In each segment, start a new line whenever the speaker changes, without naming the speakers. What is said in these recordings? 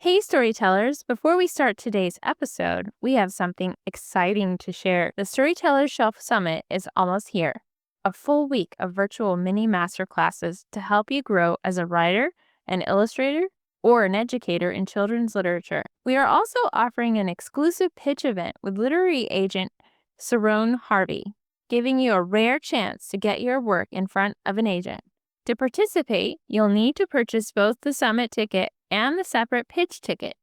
Hey, storytellers. Before we start today's episode, we have something exciting to share. The Storyteller's Shelf Summit is almost here. A full week of virtual mini masterclasses to help you grow as a writer, an illustrator, or an educator in children's literature. We are also offering an exclusive pitch event with literary agent Saron Harvey, giving you a rare chance to get your work in front of an agent. To participate, you'll need to purchase both the summit ticket and the separate pitch ticket.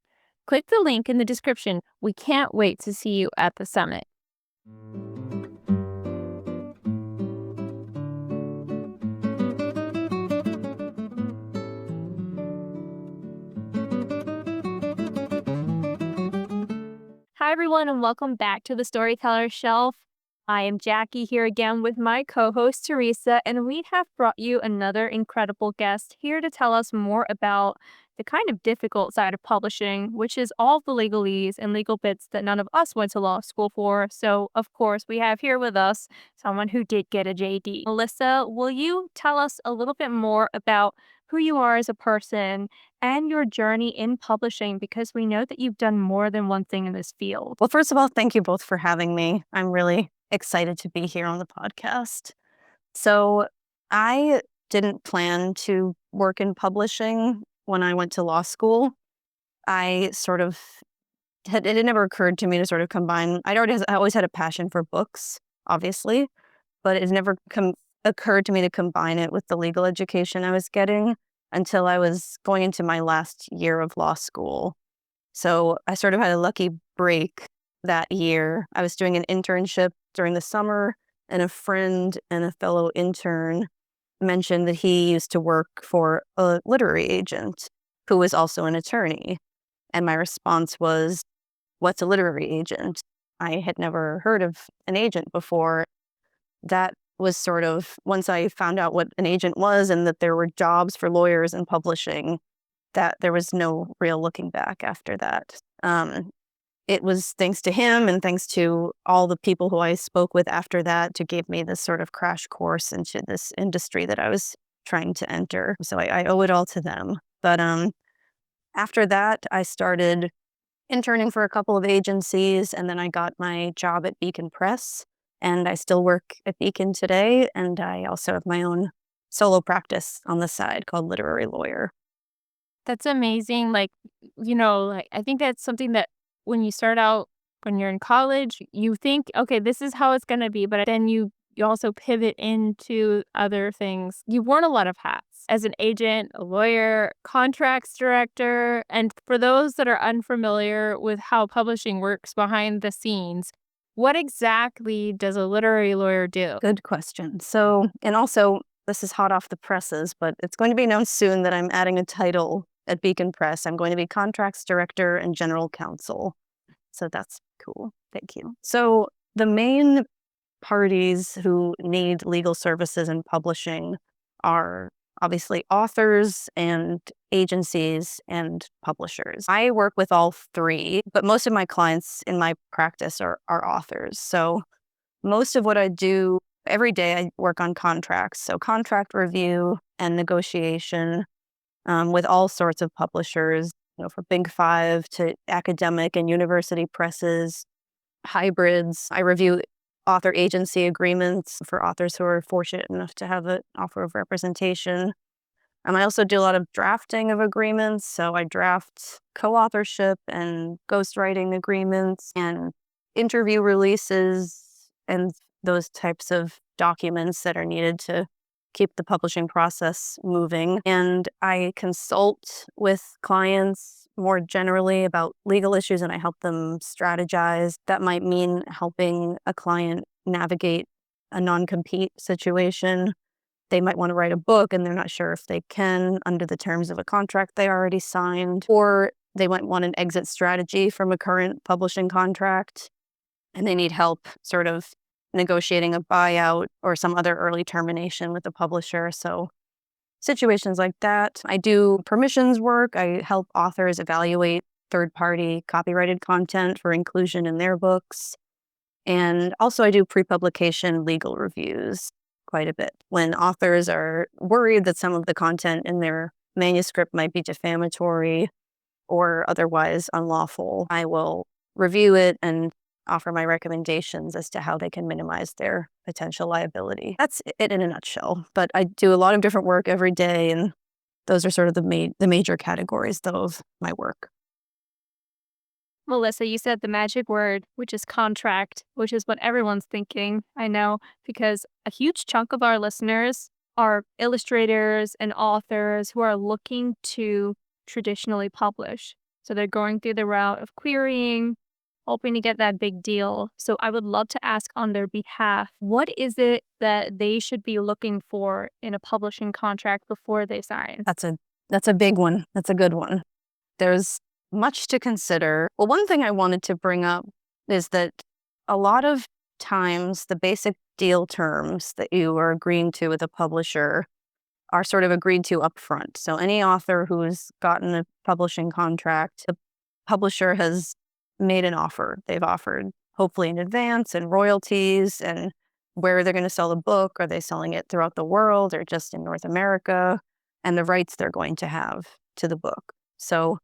Click the link in the description. We can't wait to see you at the summit. Hi, everyone, and welcome back to the Storyteller's Shelf. I am Jackie here again with my co-host Teresa, and we have brought you another incredible guest here to tell us more about the kind of difficult side of publishing, which is all the legalese and legal bits that none of us went to law school for. So, of course, we have here with us someone who did get a JD. Melissa, will you tell us a little bit more about who you are as a person and your journey in publishing, because we know that you've done more than one thing in this field?
Well, first of all, thank you both for having me. I'm really excited to be here on the podcast. So I didn't plan to work in publishing when I went to law school. I sort of it had never occurred to me to sort of combine. I always had a passion for books, obviously, but it never occurred to me to combine it with the legal education I was getting until I was going into my last year of law school. So I sort of had a lucky break that year. I was doing an internship during the summer, and a friend and a fellow intern mentioned that he used to work for a literary agent who was also an attorney. And my response was, "What's a literary agent?" I had never heard of an agent before. That was sort of, once I found out what an agent was and that there were jobs for lawyers in publishing, that there was no real looking back after that. It was thanks to him and thanks to all the people who I spoke with after that to give me this sort of crash course into this industry that I was trying to enter. So I owe it all to them. But after that, I started interning for a couple of agencies, and then I got my job at Beacon Press. And I still work at Beacon today, and I also have my own solo practice on the side called Literary Lawyer.
That's amazing. I think that's something that when you start out, when you're in college, you think, okay, this is how it's going to be. But then you also pivot into other things. You've worn a lot of hats as an agent, a lawyer, contracts director. And for those that are unfamiliar with how publishing works behind the scenes, what exactly does a literary lawyer do?
Good question. So, and also, this is hot off the presses, but it's going to be known soon that I'm adding a title at Beacon Press. I'm going to be contracts director and general counsel. So that's cool. Thank you. So the main parties who need legal services in publishing are obviously authors and agencies and publishers. I work with all three, but most of my clients in my practice are authors. So most of what I do every day, I work on contracts. So contract review and negotiation with all sorts of publishers, from Big Five to academic and university presses, hybrids. I review author agency agreements for authors who are fortunate enough to have an offer of representation. I also do a lot of drafting of agreements. So I draft co-authorship and ghostwriting agreements and interview releases and those types of documents that are needed to keep the publishing process moving. And I consult with clients more generally about legal issues, and I help them strategize. That might mean helping a client navigate a non-compete situation. They might want to write a book and they're not sure if they can under the terms of a contract they already signed, or they might want an exit strategy from a current publishing contract and they need help sort of negotiating a buyout or some other early termination with the publisher. So situations like that. I do permissions work. I help authors evaluate third-party copyrighted content for inclusion in their books. And also I do pre-publication legal reviews quite a bit. When authors are worried that some of the content in their manuscript might be defamatory, or otherwise unlawful, I will review it and offer my recommendations as to how they can minimize their potential liability. That's it in a nutshell. But I do a lot of different work every day, and those are sort of the major categories, though, of my work.
Melissa, you said the magic word, which is contract, which is what everyone's thinking. I know, because a huge chunk of our listeners are illustrators and authors who are looking to traditionally publish. So they're going through the route of querying, hoping to get that big deal. So I would love to ask on their behalf, what is it that they should be looking for in a publishing contract before they sign?
That's a big one. That's a good one. There's much to consider. Well, one thing I wanted to bring up is that a lot of times the basic deal terms that you are agreeing to with a publisher are sort of agreed to upfront. So any author who's gotten a publishing contract, the publisher has made an offer. They've offered, hopefully in advance, and royalties, and where they're going to sell the book. Are they selling it throughout the world or just in North America? And the rights they're going to have to the book. So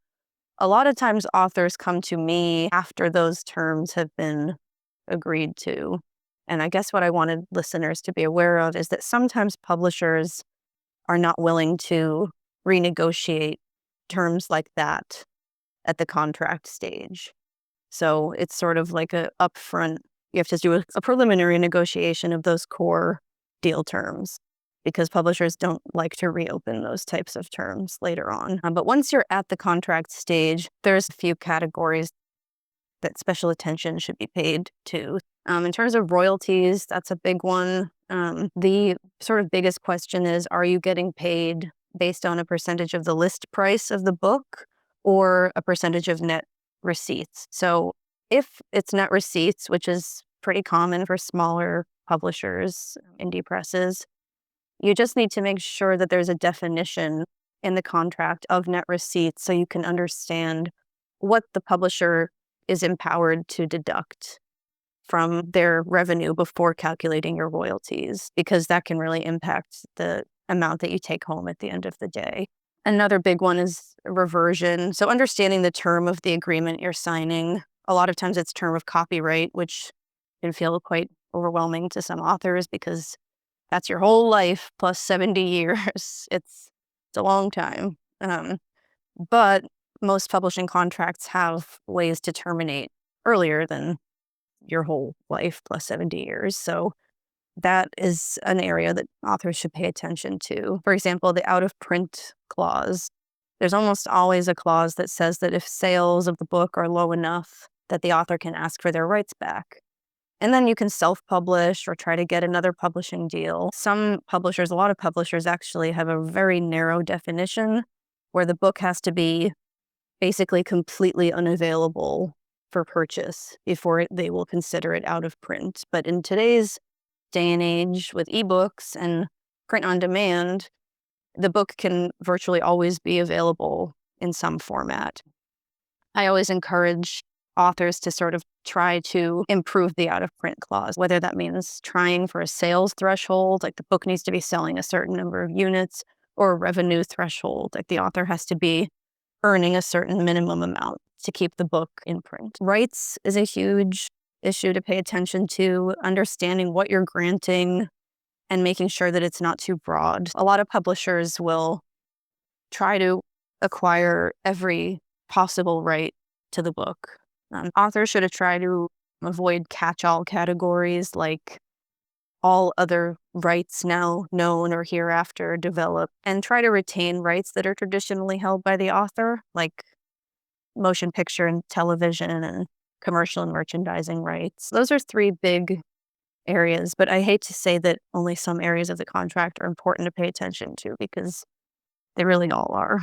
a lot of times authors come to me after those terms have been agreed to. And I guess what I wanted listeners to be aware of is that sometimes publishers are not willing to renegotiate terms like that at the contract stage. So it's sort of like a upfront, you have to do a preliminary negotiation of those core deal terms, because publishers don't like to reopen those types of terms later on. But once you're at the contract stage, there's a few categories that special attention should be paid to. In terms of royalties, that's a big one. The sort of biggest question is, are you getting paid based on a percentage of the list price of the book or a percentage of net receipts? So if it's net receipts, which is pretty common for smaller publishers, indie presses, you just need to make sure that there's a definition in the contract of net receipts so you can understand what the publisher is empowered to deduct from their revenue before calculating your royalties, because that can really impact the amount that you take home at the end of the day. Another big one is reversion. So understanding the term of the agreement you're signing. A lot of times it's term of copyright, which can feel quite overwhelming to some authors because that's your whole life plus 70 years. It's a long time. But most publishing contracts have ways to terminate earlier than your whole life plus 70 years. So that is an area that authors should pay attention to. For example, the out of print clause. There's almost always a clause that says that if sales of the book are low enough that the author can ask for their rights back. And then you can self-publish or try to get another publishing deal. Some publishers, a lot of publishers actually have a very narrow definition where the book has to be basically completely unavailable for purchase before they will consider it out of print. But in today's day and age with ebooks and print on demand, the book can virtually always be available in some format. I always encourage authors to sort of try to improve the out of print clause, whether that means trying for a sales threshold, like the book needs to be selling a certain number of units, or a revenue threshold, like the author has to be earning a certain minimum amount to keep the book in print. Rights is a huge issue to pay attention to, understanding what you're granting and making sure that it's not too broad. A lot of publishers will try to acquire every possible right to the book. Authors should try to avoid catch-all categories like all other rights now known or hereafter developed, and try to retain rights that are traditionally held by the author, like motion picture and television and commercial and merchandising rights. Those are three big areas, but I hate to say that only some areas of the contract are important to pay attention to, because they really all are.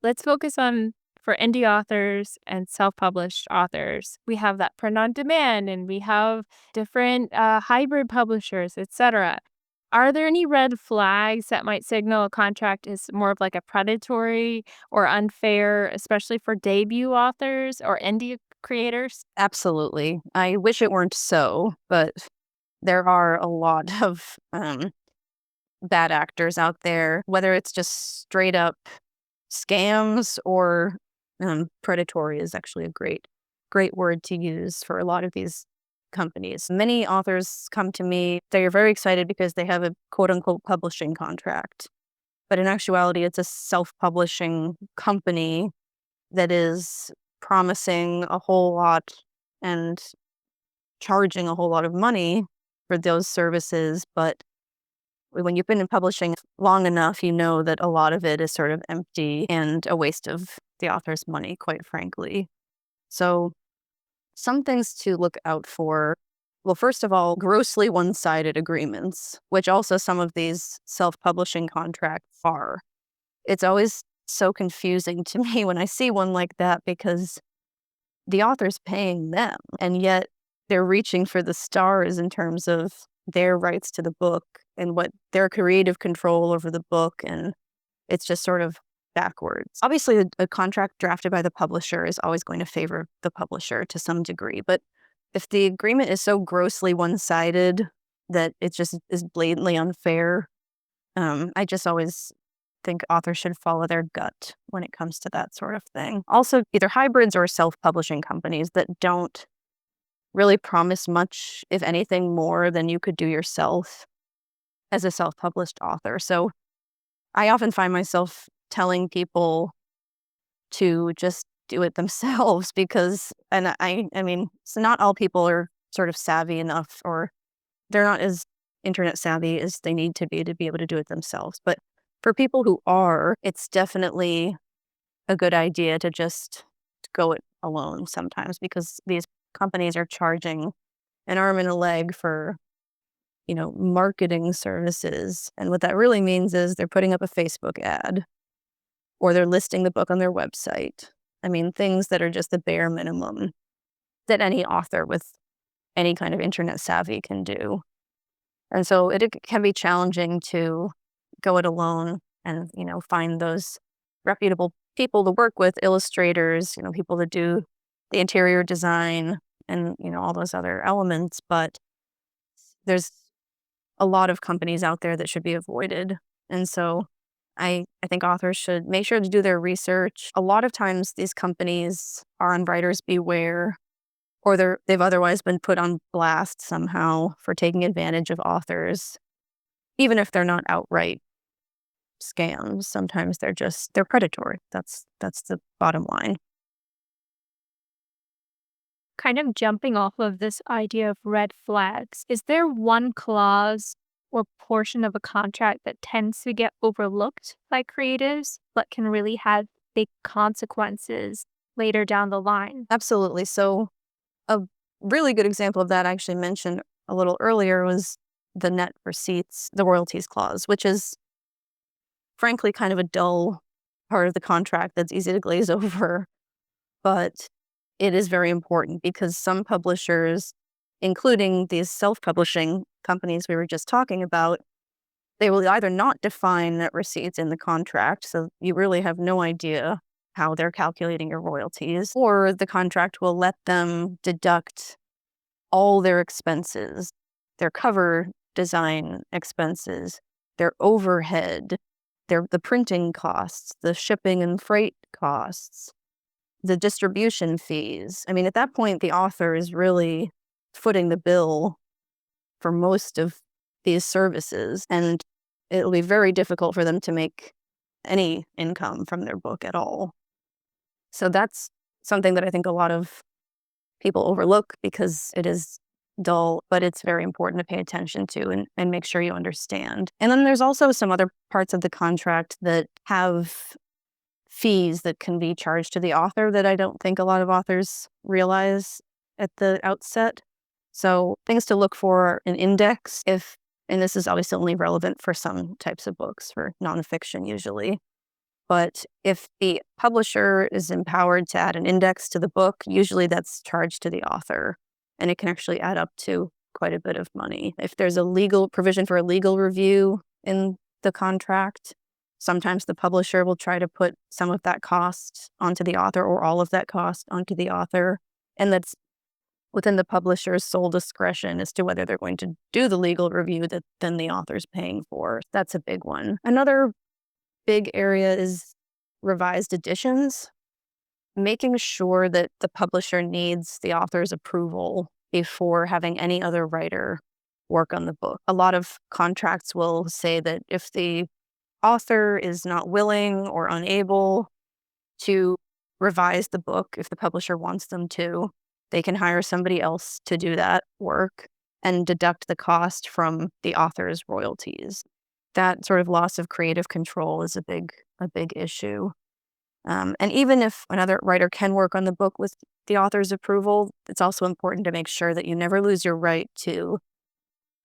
Let's focus on, for indie authors and self-published authors, we have that print on demand and we have different hybrid publishers, etc. Are there any red flags that might signal a contract is more of like a predatory or unfair, especially for debut authors or indie creators?
Absolutely. I wish it weren't so, but there are a lot of bad actors out there, whether it's just straight up scams or Predatory is actually a great word to use for a lot of these companies. Many authors come to me, they are very excited because they have a quote unquote publishing contract. But in actuality, it's a self-publishing company that is promising a whole lot and charging a whole lot of money for those services. But when you've been in publishing long enough, you know that a lot of it is sort of empty and a waste of the author's money, quite frankly. So some things to look out for. Well, first of all, grossly one-sided agreements, which also some of these self-publishing contracts are. It's always so confusing to me when I see one like that because the author's paying them, and yet they're reaching for the stars in terms of their rights to the book and what their creative control over the book, and it's just sort of backwards. Obviously, a contract drafted by the publisher is always going to favor the publisher to some degree, but if the agreement is so grossly one-sided that it just is blatantly unfair, I just always think authors should follow their gut when it comes to that sort of thing. Also, either hybrids or self-publishing companies that don't really promise much, if anything, more than you could do yourself as a self-published author. So I often find myself telling people to just do it themselves because, and I mean, so not all people are sort of savvy enough, or they're not as internet savvy as they need to be able to do it themselves. But for people who are, it's definitely a good idea to just go it alone sometimes, because these companies are charging an arm and a leg for, marketing services. And what that really means is they're putting up a Facebook ad or they're listing the book on their website. I mean, things that are just the bare minimum that any author with any kind of internet savvy can do. And so it can be challenging to go it alone and, find those reputable people to work with, illustrators, people that do the interior design and, all those other elements. But there's a lot of companies out there that should be avoided. And so I think authors should make sure to do their research. A lot of times these companies are on writer's beware, or they've otherwise been put on blast somehow for taking advantage of authors, even if they're not outright scams. Sometimes they're predatory. That's the bottom line.
Kind of jumping off of this idea of red flags, is there one clause or portion of a contract that tends to get overlooked by creatives but can really have big consequences later down the line?
Absolutely. So a really good example of that I actually mentioned a little earlier was the net receipts, the royalties clause, which is frankly kind of a dull part of the contract that's easy to glaze over. But it is very important because some publishers, including these self-publishing companies we were just talking about, they will either not define net receipts in the contract, so you really have no idea how they're calculating your royalties, or the contract will let them deduct all their expenses, their cover design expenses, their overhead, the printing costs, the shipping and freight costs, the distribution fees. I mean, at that point, the author is really footing the bill for most of these services, and it'll be very difficult for them to make any income from their book at all. So that's something that I think a lot of people overlook because it is dull, but it's very important to pay attention to and make sure you understand. And then there's also some other parts of the contract that have fees that can be charged to the author that I don't think a lot of authors realize at the outset. So things to look for: an index, and this is obviously only relevant for some types of books, for nonfiction usually. But if the publisher is empowered to add an index to the book, usually that's charged to the author, and it can actually add up to quite a bit of money. If there's a legal provision for a legal review in the contract, sometimes the publisher will try to put some of that cost onto the author or all of that cost onto the author, and that's within the publisher's sole discretion as to whether they're going to do the legal review that then the author's paying for. That's a big one. Another big area is revised editions. making sure that the publisher needs the author's approval before having any other writer work on the book. A lot of contracts will say that if the author is not willing or unable to revise the book, if the publisher wants them to, they can hire somebody else to do that work and deduct the cost from the author's royalties. That sort of loss of creative control is a big issue. And even if another writer can work on the book with the author's approval, it's also important to make sure that you never lose your right to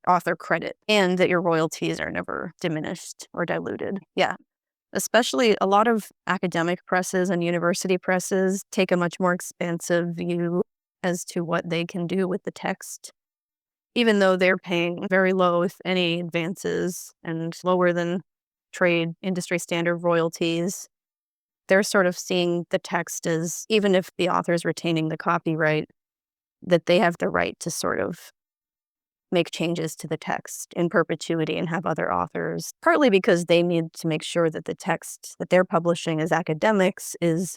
author credit and that your royalties are never diminished or diluted. Yeah. Especially a lot of academic presses and university presses take a much more expansive view as to what they can do with the text. Even though they're paying very low, if any, advances and lower than trade industry standard royalties, they're sort of seeing the text as, even if the author's retaining the copyright, that they have the right to sort of make changes to the text in perpetuity and have other authors, partly because they need to make sure that the text that they're publishing as academics is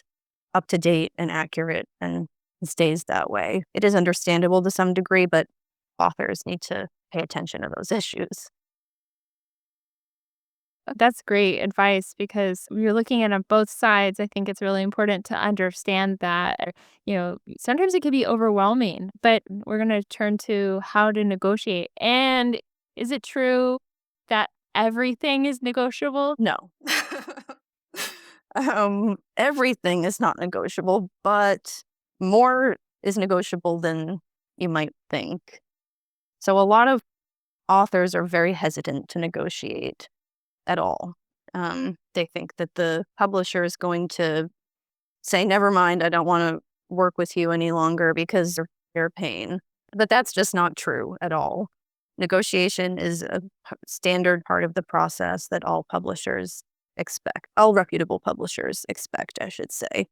up to date and accurate and stays that way. It is understandable to some degree, but authors need to pay attention to those issues.
That's great advice because you're looking at it on both sides. I think it's really important to understand that, sometimes it can be overwhelming, but we're going to turn to how to negotiate. And is it true that everything is negotiable?
No. Everything is not negotiable, but more is negotiable than you might think. So a lot of authors are very hesitant to negotiate at all. They think that the publisher is going to say, never mind, I don't want to work with you any longer because they're paying. But that's just not true at all. Negotiation is a standard part of the process that all publishers expect. All reputable publishers expect, I should say.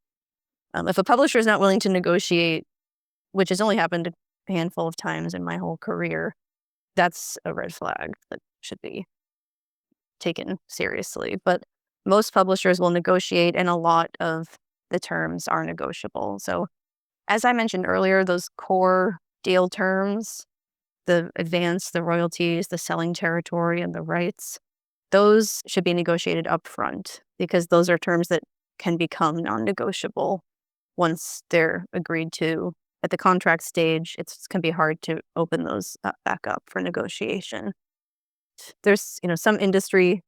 If a publisher is not willing to negotiate, which has only happened a handful of times in my whole career, that's a red flag that should be taken seriously. But most publishers will negotiate, and a lot of the terms are negotiable. So as I mentioned earlier, those core deal terms, the advance, the royalties, the selling territory, and the rights, those should be negotiated upfront because those are terms that can become non-negotiable once they're agreed to. At the contract stage, it can be hard to open those back up for negotiation. There's, some industry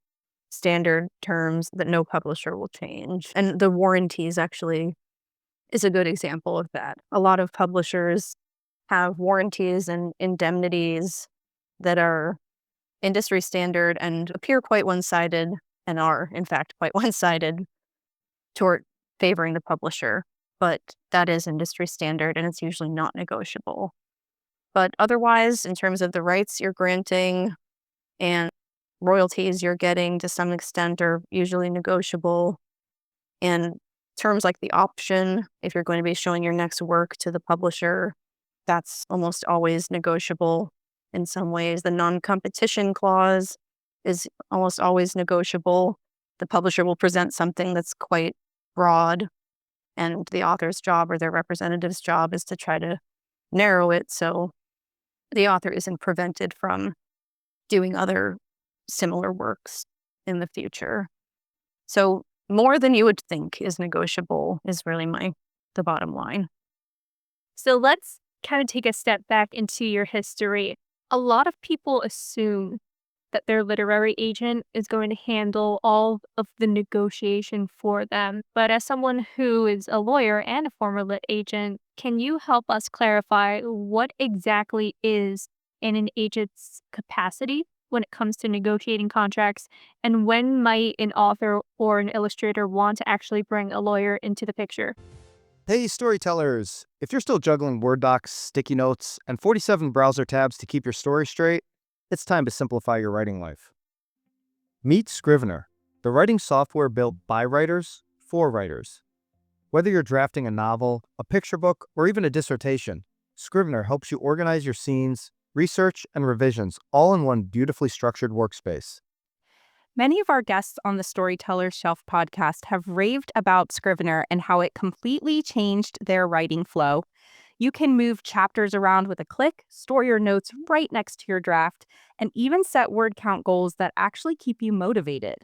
standard terms that no publisher will change. And the warranties actually is a good example of that. A lot of publishers have warranties and indemnities that are industry standard and appear quite one-sided and are, in fact, quite one-sided toward favoring the publisher. But that is industry standard and it's usually not negotiable. But otherwise, in terms of the rights you're granting and royalties you're getting to some extent are usually negotiable. And terms like the option, if you're going to be showing your next work to the publisher, that's almost always negotiable in some ways. The non-competition clause is almost always negotiable. The publisher will present something that's quite broad, and the author's job or their representative's job is to try to narrow it so the author isn't prevented from doing other similar works in the future. So more than you would think is negotiable is really the bottom line.
So let's kind of take a step back into your history. A lot of people assume that their literary agent is going to handle all of the negotiation for them. But as someone who is a lawyer and a former lit agent, can you help us clarify what exactly is in an agent's capacity when it comes to negotiating contracts, and when might an author or an illustrator want to actually bring a lawyer into the picture?
Hey, storytellers! If you're still juggling Word docs, sticky notes, and 47 browser tabs to keep your story straight, it's time to simplify your writing life. Meet Scrivener, the writing software built by writers for writers. Whether you're drafting a novel, a picture book, or even a dissertation, Scrivener helps you organize your scenes, research, and revisions all in one beautifully structured workspace.
Many of our guests on the Storyteller's Shelf podcast have raved about Scrivener and how it completely changed their writing flow. You can move chapters around with a click, store your notes right next to your draft, and even set word count goals that actually keep you motivated.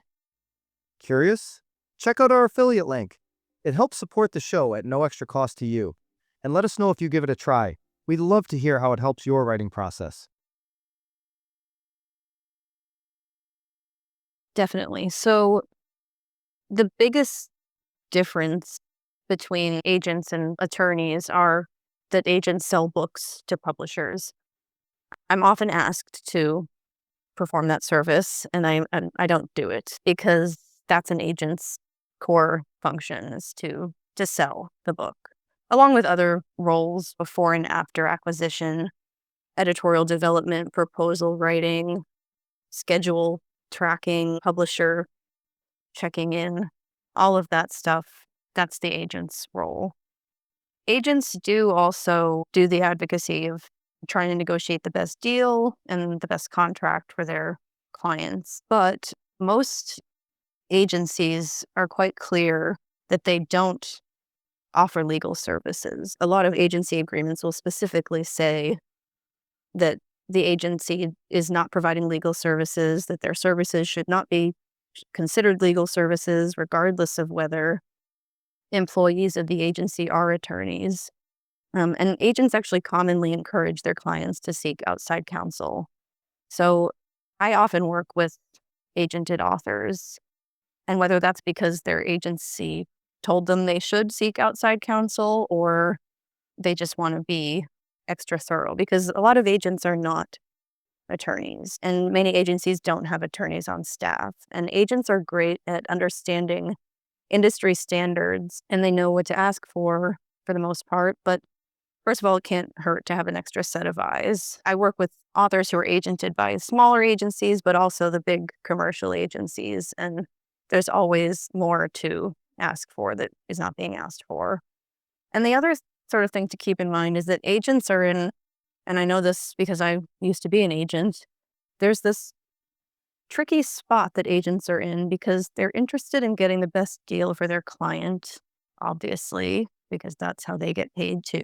Curious? Check out our affiliate link. It helps support the show at no extra cost to you. And let us know if you give it a try. We'd love to hear how it helps your writing process.
Definitely. So the biggest difference between agents and attorneys are that agents sell books to publishers. I'm often asked to perform that service, and I don't do it because that's an agent's core function, is to sell the book, along with other roles before and after acquisition, editorial development, proposal writing, schedule tracking, publisher checking in, all of that stuff. That's the agent's role. Agents do also do the advocacy of trying to negotiate the best deal and the best contract for their clients. But most agencies are quite clear that they don't offer legal services. A lot of agency agreements will specifically say that the agency is not providing legal services, that their services should not be considered legal services, regardless of whether employees of the agency are attorneys. And agents actually commonly encourage their clients to seek outside counsel. So I often work with agented authors, and whether that's because their agency told them they should seek outside counsel or they just want to be extra thorough, because a lot of agents are not attorneys and many agencies don't have attorneys on staff. And agents are great at understanding industry standards and they know what to ask for the most part. But first of all, it can't hurt to have an extra set of eyes. I work with authors who are agented by smaller agencies, but also the big commercial agencies. And there's always more to ask for that is not being asked for. And the other sort of thing to keep in mind is that agents are in, and I know this because I used to be an agent, there's this tricky spot that agents are in because they're interested in getting the best deal for their client, obviously, because that's how they get paid too.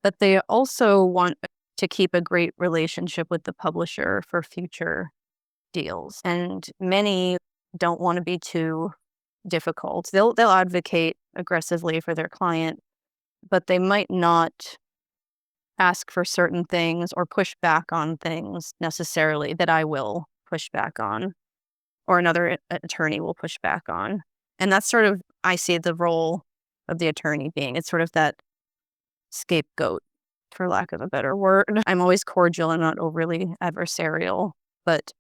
But they also want to keep a great relationship with the publisher for future deals. And many don't want to be too difficult. They'll advocate aggressively for their client, but they might not ask for certain things or push back on things necessarily that I will push back on or another attorney will push back on. And that's sort of, I see the role of the attorney being, it's sort of that scapegoat, for lack of a better word. I'm always cordial and not overly adversarial, but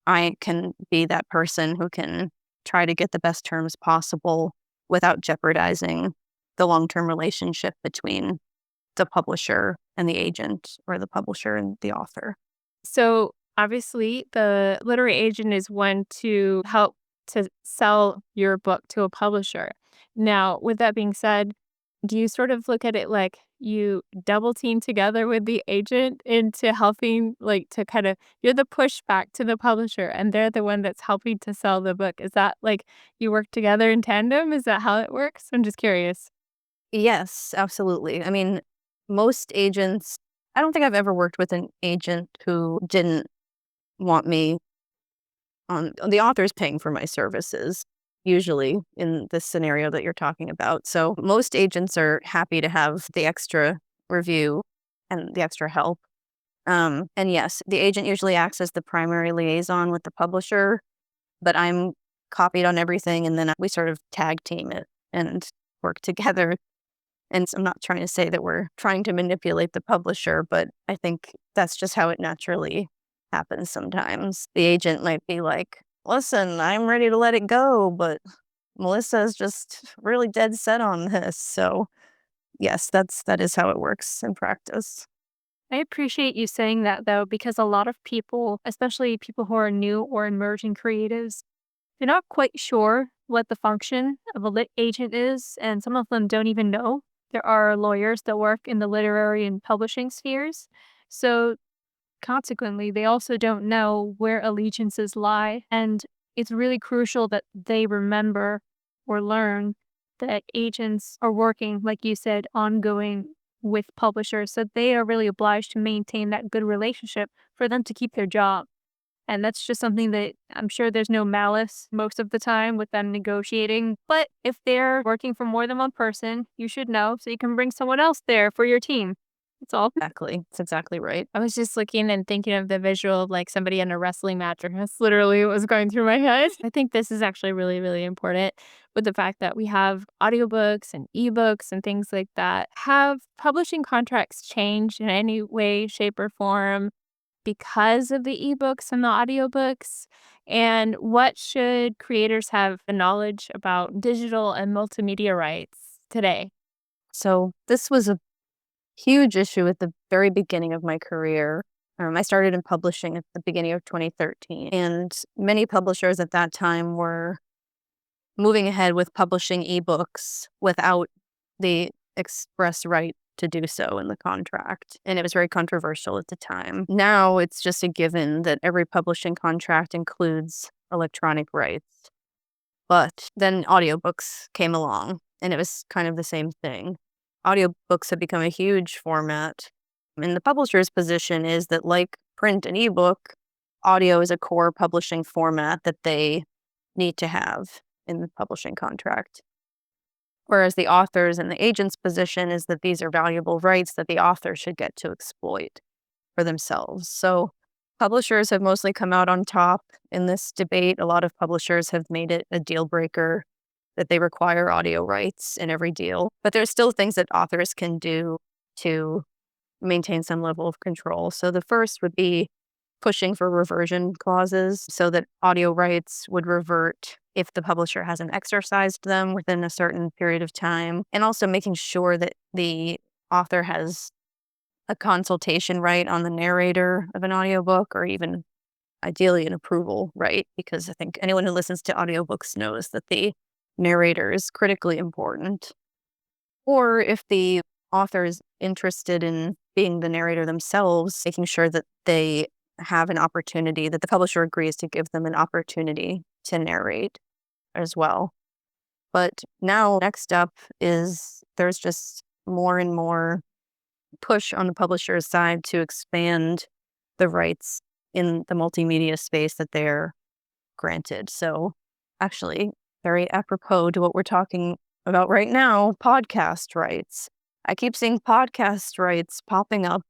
I can be that person who can try to get the best terms possible without jeopardizing the long-term relationship between the publisher and the agent, or the publisher and the author.
So obviously, the literary agent is one to help to sell your book to a publisher. Now, with that being said, do you sort of look at it like you double team together with the agent into helping, like, to kind of, you're the pushback to the publisher and they're the one that's helping to sell the book? Is that like you work together in tandem? Is that how it works? I'm just curious.
Yes, absolutely. I mean, most agents, I don't think I've ever worked with an agent who didn't want me on the author's paying for my services, usually in the scenario that you're talking about. So most agents are happy to have the extra review and the extra help. And yes, the agent usually acts as the primary liaison with the publisher, but I'm copied on everything, and then we sort of tag team it and work together. And so I'm not trying to say that we're trying to manipulate the publisher, but I think that's just how it naturally happens sometimes. The agent might be like, listen, I'm ready to let it go, but Melissa's just really dead set on this. So yes, that is how it works in practice.
I appreciate you saying that, though, because a lot of people, especially people who are new or emerging creatives, they're not quite sure what the function of a lit agent is, and some of them don't even know. There are lawyers that work in the literary and publishing spheres. So consequently, they also don't know where allegiances lie. And it's really crucial that they remember or learn that agents are working, like you said, ongoing with publishers. So they are really obliged to maintain that good relationship for them to keep their job. And that's just something that I'm sure there's no malice most of the time with them negotiating. But if they're working for more than one person, you should know so you can bring someone else there for your team. That's all.
Exactly. That's exactly right.
I was just looking and thinking of the visual of like somebody in a wrestling match, and that's literally what was going through my head. I think this is actually really, really important with the fact that we have audiobooks and ebooks and things like that. Have publishing contracts changed in any way, shape, or form because of the ebooks and the audiobooks? And what should creators have the knowledge about digital and multimedia rights today?
So this was a huge issue at the very beginning of my career. I started in publishing at the beginning of 2013, and many publishers at that time were moving ahead with publishing ebooks without the express right to do so in the contract. And it was very controversial at the time. Now it's just a given that every publishing contract includes electronic rights. But then audiobooks came along, and it was kind of the same thing. Audiobooks have become a huge format. And the publisher's position is that, like print and ebook, audio is a core publishing format that they need to have in the publishing contract. Whereas the author's and the agent's position is that these are valuable rights that the author should get to exploit for themselves. So publishers have mostly come out on top in this debate. A lot of publishers have made it a deal breaker that they require audio rights in every deal. But there's still things that authors can do to maintain some level of control. So the first would be pushing for reversion clauses so that audio rights would revert if the publisher hasn't exercised them within a certain period of time, and also making sure that the author has a consultation right on the narrator of an audiobook, or even ideally an approval right, because I think anyone who listens to audiobooks knows that the narrator is critically important. Or if the author is interested in being the narrator themselves, making sure that they have an opportunity, that the publisher agrees to give them an opportunity to narrate as well. But now, next up is there's just more and more push on the publisher's side to expand the rights in the multimedia space that they're granted. So actually, very apropos to what we're talking about right now, podcast rights. I keep seeing podcast rights popping up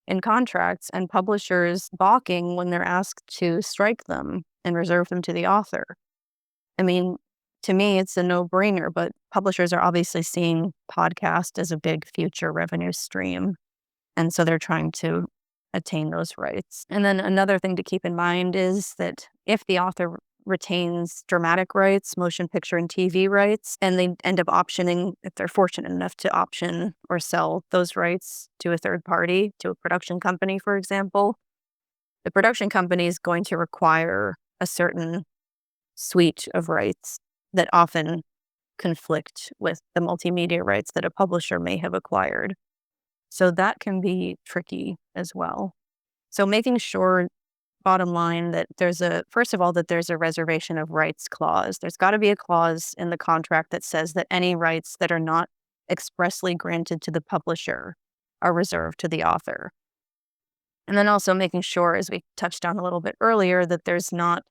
in contracts and publishers balking when they're asked to strike them and reserve them to the author. I mean, to me, it's a no-brainer, but publishers are obviously seeing podcast as a big future revenue stream. And so they're trying to attain those rights. And then another thing to keep in mind is that if the author retains dramatic rights, motion picture and TV rights, and they end up optioning, if they're fortunate enough to option or sell those rights to a third party, to a production company, for example, the production company is going to require a certain suite of rights that often conflict with the multimedia rights that a publisher may have acquired. So that can be tricky as well. So making sure, bottom line, that first of all, that there's a reservation of rights clause. There's got to be a clause in the contract that says that any rights that are not expressly granted to the publisher are reserved to the author. And then also making sure, as we touched on a little bit earlier, that there's not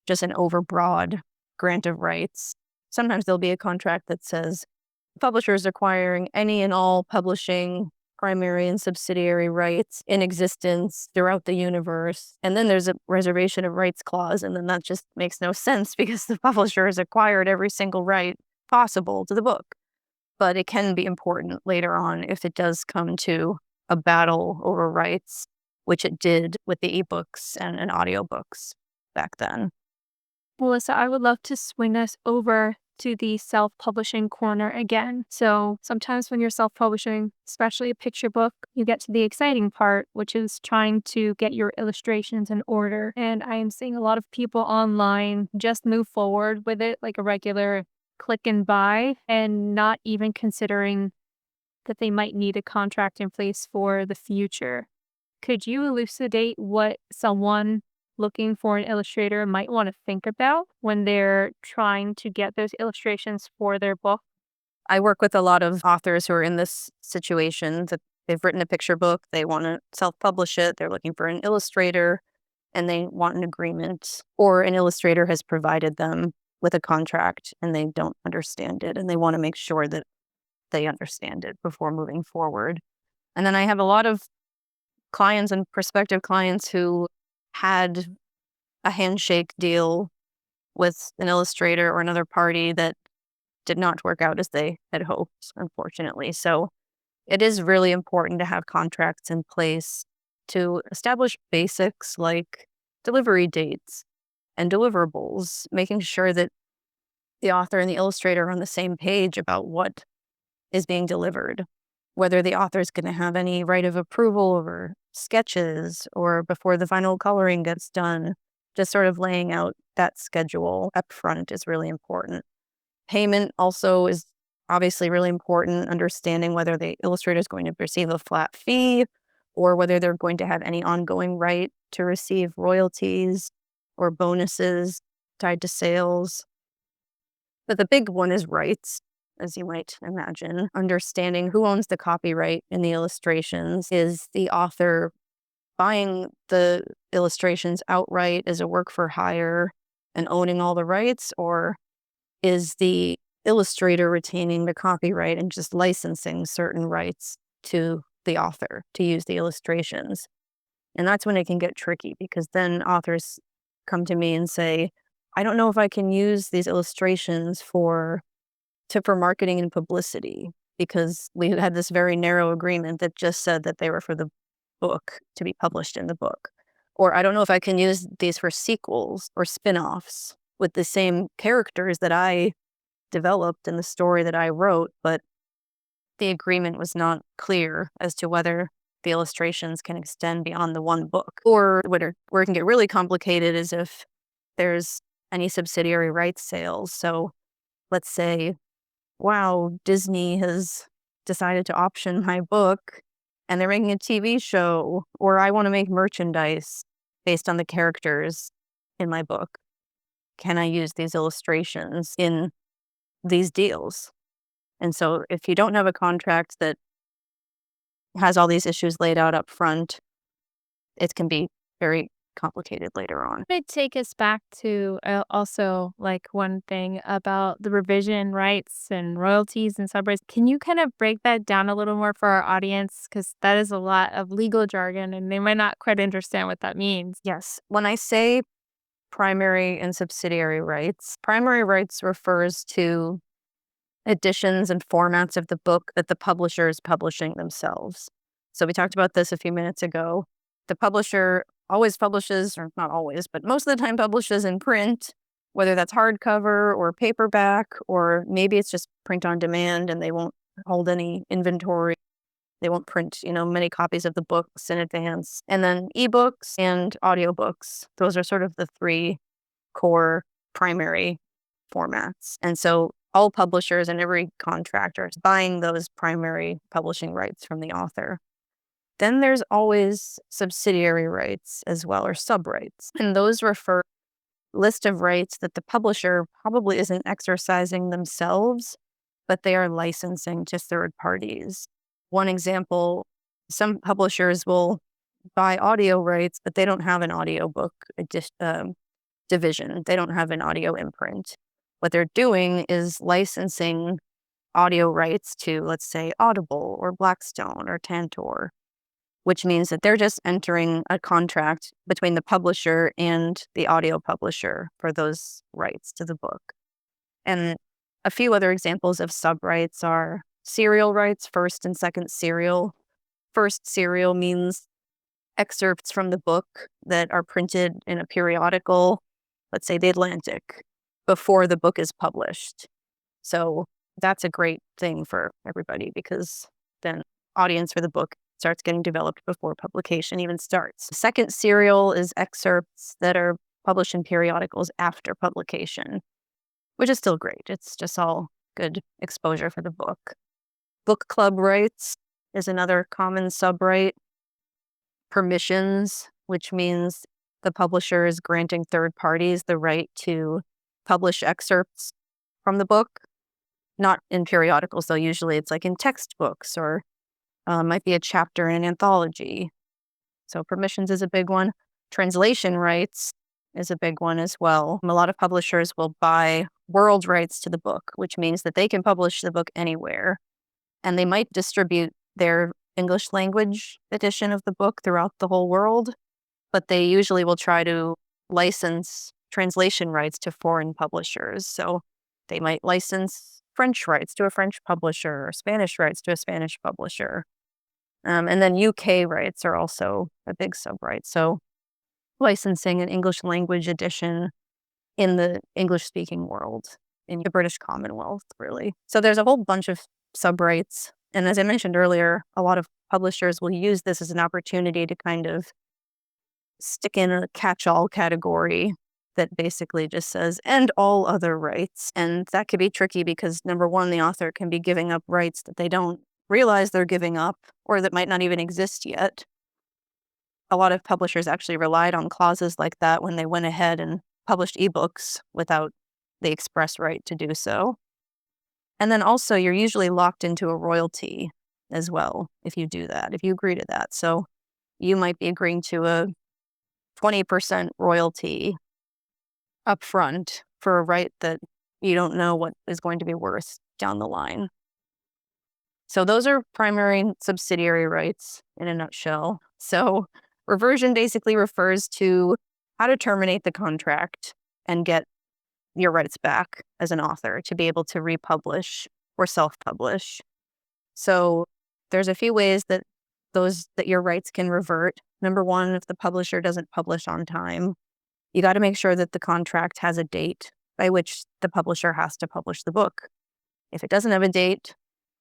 just an overbroad grant of rights. Sometimes there'll be a contract that says publishers acquiring any and all publishing primary and subsidiary rights in existence throughout the universe. And then there's a reservation of rights clause, and then that just makes no sense because the publisher has acquired every single right possible to the book. But it can be important later on if it does come to a battle over rights, which it did with the ebooks and audiobooks back then.
Melissa, I would love to swing us over to the self-publishing corner again. So sometimes when you're self-publishing, especially a picture book, you get to the exciting part, which is trying to get your illustrations in order. And I am seeing a lot of people online just move forward with it like a regular click and buy, and not even considering that they might need a contract in place for the future. Could you elucidate what someone looking for an illustrator might want to think about when they're trying to get those illustrations for their book?
I work with a lot of authors who are in this situation that they've written a picture book, they want to self-publish it, they're looking for an illustrator, and they want an agreement, or an illustrator has provided them with a contract and they don't understand it, and they want to make sure that they understand it before moving forward. And then I have a lot of clients and prospective clients who had a handshake deal with an illustrator or another party that did not work out as they had hoped, unfortunately. So it is really important to have contracts in place to establish basics like delivery dates and deliverables, making sure that the author and the illustrator are on the same page about what is being delivered, whether the author is going to have any right of approval over sketches or before the final coloring gets done. Just sort of laying out that schedule up front is really important. Payment also is obviously really important, understanding whether the illustrator is going to receive a flat fee or whether they're going to have any ongoing right to receive royalties or bonuses tied to sales. But the big one is rights, as you might imagine. Understanding who owns the copyright in the illustrations. Is the author buying the illustrations outright as a work for hire and owning all the rights, or is the illustrator retaining the copyright and just licensing certain rights to the author to use the illustrations? And that's when it can get tricky, because then authors come to me and say, I don't know if I can use these illustrations for marketing and publicity, because we had this very narrow agreement that just said that they were for the book to be published in the book. Or I don't know if I can use these for sequels or spin-offs with the same characters that I developed in the story that I wrote, but the agreement was not clear as to whether the illustrations can extend beyond the one book. Or where it can get really complicated is if there's any subsidiary rights sales. So let's say, wow, Disney has decided to option my book and they're making a TV show, or I want to make merchandise based on the characters in my book. Can I use these illustrations in these deals? And so if you don't have a contract that has all these issues laid out up front, it can be very complicated later on.
To take us back to also like one thing about the revision rights and royalties and subrights. Can you kind of break that down a little more for our audience? Because that is a lot of legal jargon and they might not quite understand what that means.
Yes. When I say primary and subsidiary rights, primary rights refers to editions and formats of the book that the publisher is publishing themselves. So we talked about this a few minutes ago. The publisher always publishes, or not always, but most of the time publishes in print, whether that's hardcover or paperback, or maybe it's just print on demand and they won't hold any inventory. They won't print, many copies of the books in advance. And then ebooks and audiobooks. Those are sort of the three core primary formats. And so all publishers and every contractor is buying those primary publishing rights from the author. Then there's always subsidiary rights as well, or subrights. And those refer to a list of rights that the publisher probably isn't exercising themselves, but they are licensing to third parties. One example, some publishers will buy audio rights, but they don't have an audiobook division. They don't have an audio imprint. What they're doing is licensing audio rights to, let's say, Audible or Blackstone or Tantor, which means that they're just entering a contract between the publisher and the audio publisher for those rights to the book. And a few other examples of subrights are serial rights, first and second serial. First serial means excerpts from the book that are printed in a periodical, let's say The Atlantic, before the book is published. So that's a great thing for everybody, because then audience for the book starts getting developed before publication even starts. Second serial is excerpts that are published in periodicals after publication, which is still great. It's just all good exposure for the book. Book club rights is another common subright. permissions, which means the publisher is granting third parties the right to publish excerpts from the book, not in periodicals, though usually it's like in textbooks or might be a chapter in an anthology. So permissions is a big one. Translation rights is a big one as well. A lot of publishers will buy world rights to the book, which means that they can publish the book anywhere. And they might distribute their English language edition of the book throughout the whole world, but they usually will try to license translation rights to foreign publishers. So they might license French rights to a French publisher or Spanish rights to a Spanish publisher. And then UK rights are also a big sub-right. So licensing an English language edition in the English-speaking world, in the British Commonwealth, really. So there's a whole bunch of sub-rights. And as I mentioned earlier, a lot of publishers will use this as an opportunity to kind of stick in a catch-all category that basically just says, and all other rights. And that could be tricky because, number one, the author can be giving up rights that they don't realize they're giving up or that might not even exist yet. A lot of publishers actually relied on clauses like that when they went ahead and published ebooks without the express right to do so. And then also, you're usually locked into a royalty as well if you do that, if you agree to that. So you might be agreeing to a 20% royalty upfront for a right that you don't know what is going to be worth down the line. So those are primary and subsidiary rights in a nutshell. So reversion basically refers to how to terminate the contract and get your rights back as an author to be able to republish or self-publish. So there's a few ways that your rights can revert. Number one, if the publisher doesn't publish on time, you got to make sure that the contract has a date by which the publisher has to publish the book. If it doesn't have a date,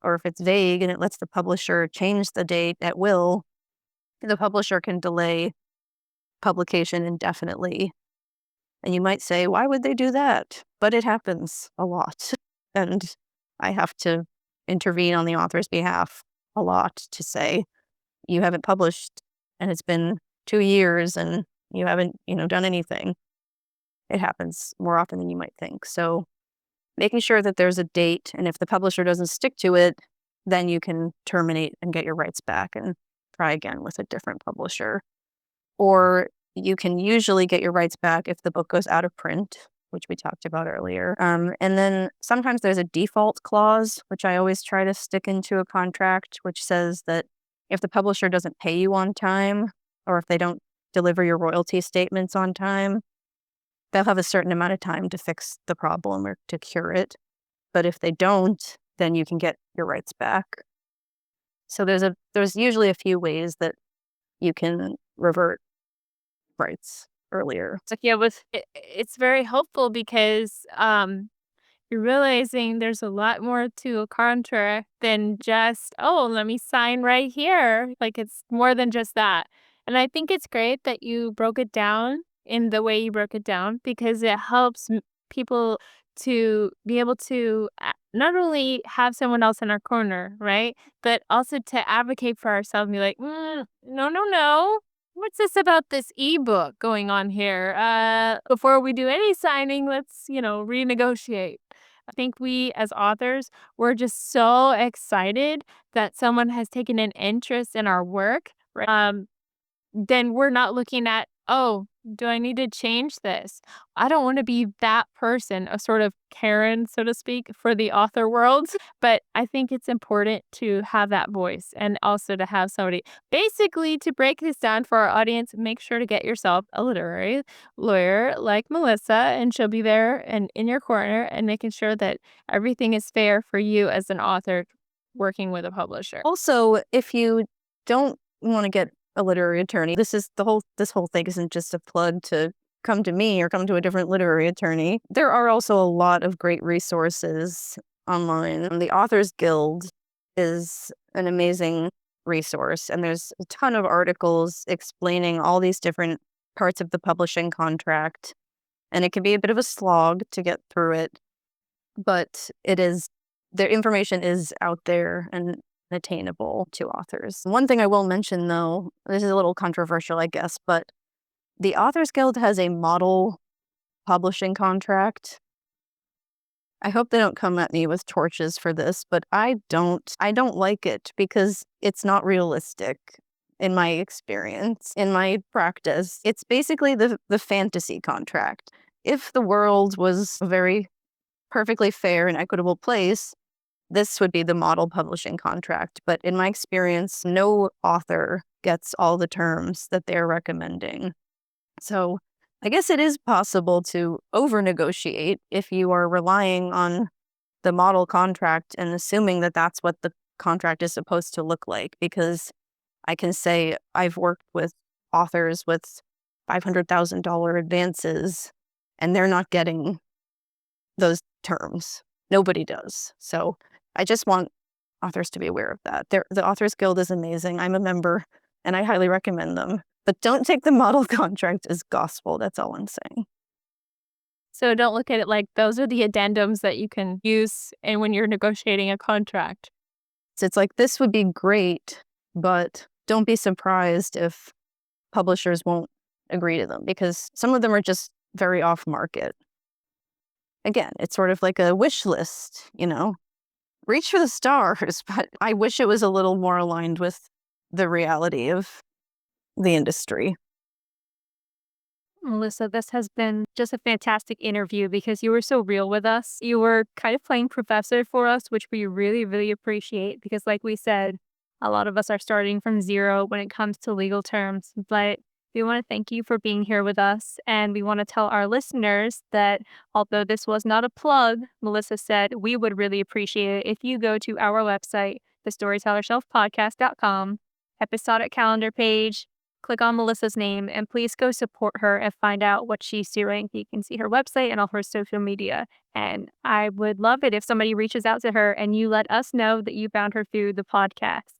or if it's vague and it lets the publisher change the date at will, the publisher can delay publication indefinitely. And you might say, why would they do that? But it happens a lot. And I have to intervene on the author's behalf a lot to say, you haven't published and it's been 2 years and you haven't, done anything. It happens more often than you might think. So making sure that there's a date, and if the publisher doesn't stick to it, then you can terminate and get your rights back and try again with a different publisher. Or you can usually get your rights back if the book goes out of print, which we talked about earlier. And then sometimes there's a default clause, which I always try to stick into a contract, which says that if the publisher doesn't pay you on time, or if they don't deliver your royalty statements on time, they'll have a certain amount of time to fix the problem or to cure it. But if they don't, then you can get your rights back. So there's usually a few ways that you can revert rights earlier.
So yeah, it's very helpful because you're realizing there's a lot more to a contract than just, oh, let me sign right here. Like, it's more than just that. And I think it's great that you broke it down in the way you broke it down, because it helps people to be able to not only have someone else in our corner, right, but also to advocate for ourselves and be like, no. What's this about this ebook going on here? Before we do any signing, let's, renegotiate. I think we as authors, we're just so excited that someone has taken an interest in our work. Right? Then we're not looking at, oh, do I need to change this? I don't want to be that person, a sort of Karen, so to speak, for the author world. But I think it's important to have that voice and also to have somebody. Basically, to break this down for our audience, make sure to get yourself a literary lawyer like Melissa, and she'll be there and in your corner and making sure that everything is fair for you as an author working with a publisher.
Also, if you don't want to get a literary attorney, this whole thing isn't just a plug to come to me or come to a different literary attorney. There are also a lot of great resources online. The Authors Guild is an amazing resource, and there's a ton of articles explaining all these different parts of the publishing contract, and it can be a bit of a slog to get through it, but the information is out there, and attainable to authors. One thing I will mention, though, this is a little controversial, I guess, but the Authors Guild has a model publishing contract. I hope they don't come at me with torches for this, but I don't like it because it's not realistic in my experience, in my practice. It's basically the fantasy contract. If the world was a very perfectly fair and equitable place, this would be the model publishing contract. But in my experience, no author gets all the terms that they're recommending. So I guess it is possible to over-negotiate if you are relying on the model contract and assuming that that's what the contract is supposed to look like. Because I can say I've worked with authors with $500,000 advances, and they're not getting those terms. Nobody does. So I just want authors to be aware of that. The Authors Guild is amazing. I'm a member, and I highly recommend them. But don't take the model contract as gospel. That's all I'm saying.
So don't look at it like those are the addendums that you can use and when you're negotiating a contract.
So it's like, this would be great, but don't be surprised if publishers won't agree to them, because some of them are just very off market. Again, it's sort of like a wish list, reach for the stars, but I wish it was a little more aligned with the reality of the industry.
Melissa, this has been just a fantastic interview because you were so real with us. You were kind of playing professor for us, which we really, really appreciate because, like we said, a lot of us are starting from zero when it comes to legal terms. But we want to thank you for being here with us. And we want to tell our listeners that although this was not a plug, Melissa said we would really appreciate it if you go to our website, thestorytellershelfpodcast.com, episodic calendar page, click on Melissa's name, and please go support her and find out what she's doing. You can see her website and all her social media. And I would love it if somebody reaches out to her and you let us know that you found her through the podcast.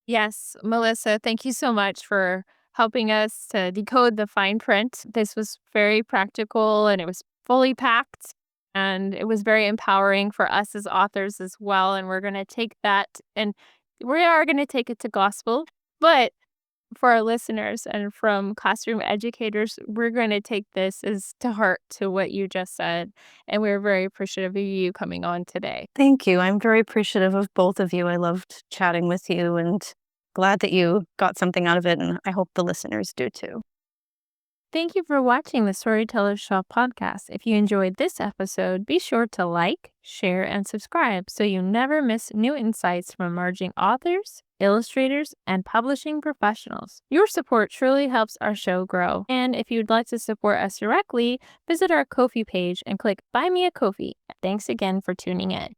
Yes, Melissa, thank you so much for helping us to decode the fine print. This was very practical and it was fully packed and it was very empowering for us as authors as well. And we're going to take that and we are going to take it to gospel. But for our listeners and from classroom educators, we're going to take this as to heart to what you just said. And we're very appreciative of you coming on today.
Thank you. I'm very appreciative of both of you. I loved chatting with you and glad that you got something out of it. And I hope the listeners do too.
Thank you for watching the Storyteller's Shelf podcast. If you enjoyed this episode, be sure to like, share, and subscribe so you never miss new insights from emerging authors, illustrators, and publishing professionals. Your support truly helps our show grow. And if you'd like to support us directly, visit our Ko-fi page and click Buy Me a Ko-fi. Thanks again for tuning in.